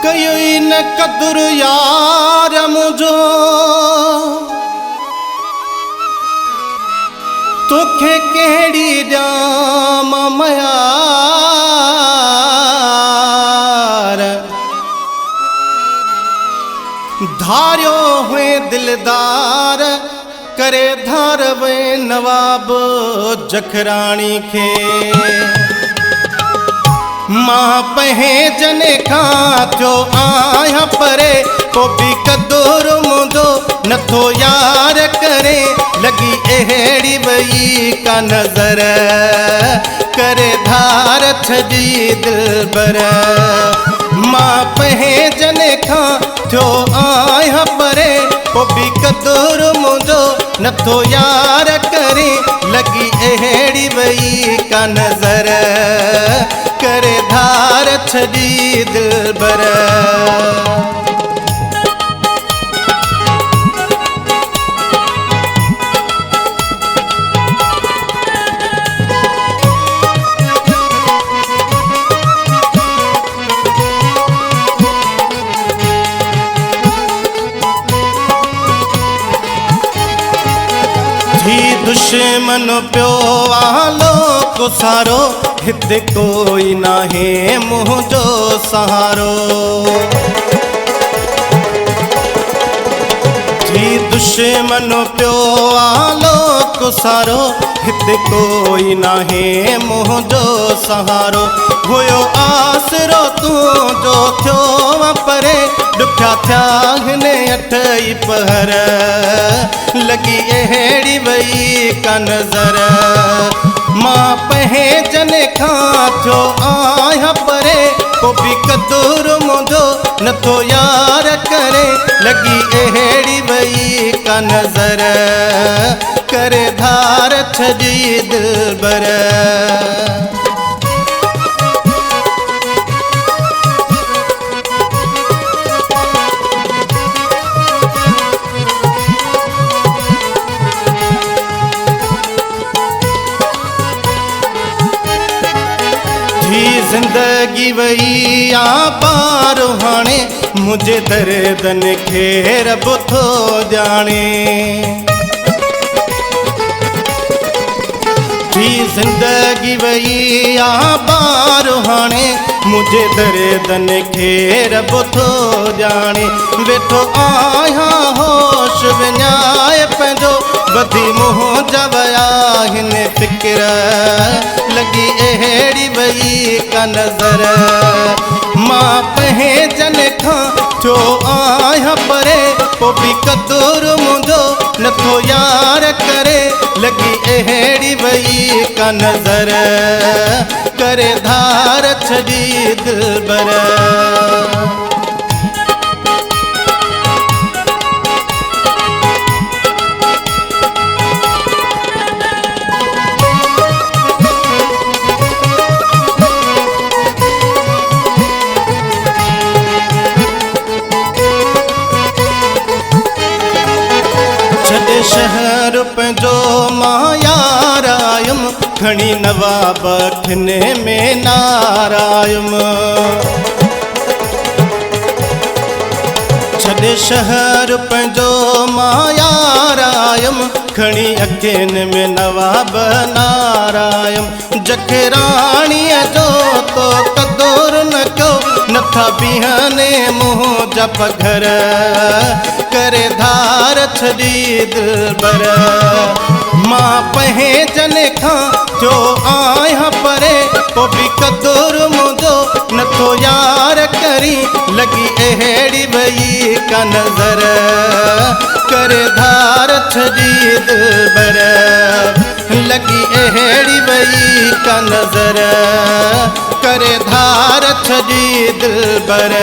कई न कदुर यार मुझो तोखे केड़ी ॾियां मयार धारियो हुए दिलदार करे धार वे नवाब जखराणी खे मां पहे जने खां थियो आहियां परे को भी कदुर मुंहिंजो नथो यार करे लगी अहिड़ी वई का नज़र करे धार छॾी दिलबर मां पहे जने खां थियो आहियां परे को भी कदुर मुंहिंजो नथो यार करे लगी अहिड़ी वई का नज़र करे धार छॾी दिलबर दुश्मन प्यो वालो को सारो हिते कोई नाहे मुझो सहारो जी दुश्मन प्यो वालो को सारो हिते कोई नाहे मुझो सहारो हुयो आसरो तू जो थियो परे दुखा थिया हिन अठई पहर लगी अहिड़ी वई का नज़र मां पहे जने खां थियो आहियां परे को भी कदुर मुंहिंजो नथो यार करे लगी अहिड़ी वई का नज़र करे धार छॾी दिलबर जिंदगी वई आ पार हाणे मुझे दर्दन खे रब थो ॼाणे जी जिंदगी वई आ पार हाणे मुझे दर्दन खे रब थो ॼाणे वेठो आहियां होश विञाए पंहिंजो बधी मुंहिंजा वया हिन फिक्र लगी अहिड़ी वई का नज़र मां पहे जने खां थियो आहियां परे को भी कदुर मुंहिंजो नथो यार करे लगी अहिड़ी वई का नज़र करे धार छॾी दिलबर शहर पंहिंजो मां यार आयुम खणी नवाब खिने में नारायुम छॾे शहर पंहिंजो मां यार आयुम खणी अखियुनि में नवाब नारायुम जखराणीअ जो तो कदुर न कयो नथा बीहने मुंहिंजा पघर करे धार छॾी दिलबर मां पहे जने खां थियो आहियां परे को भी कदुर मुंहिंजो नथो यार करी लगी अहिड़ी वई का नज़र करे धार छॾी दिलबर लगी अहिड़ी वई का नज़र करे धार छॾी दिलबर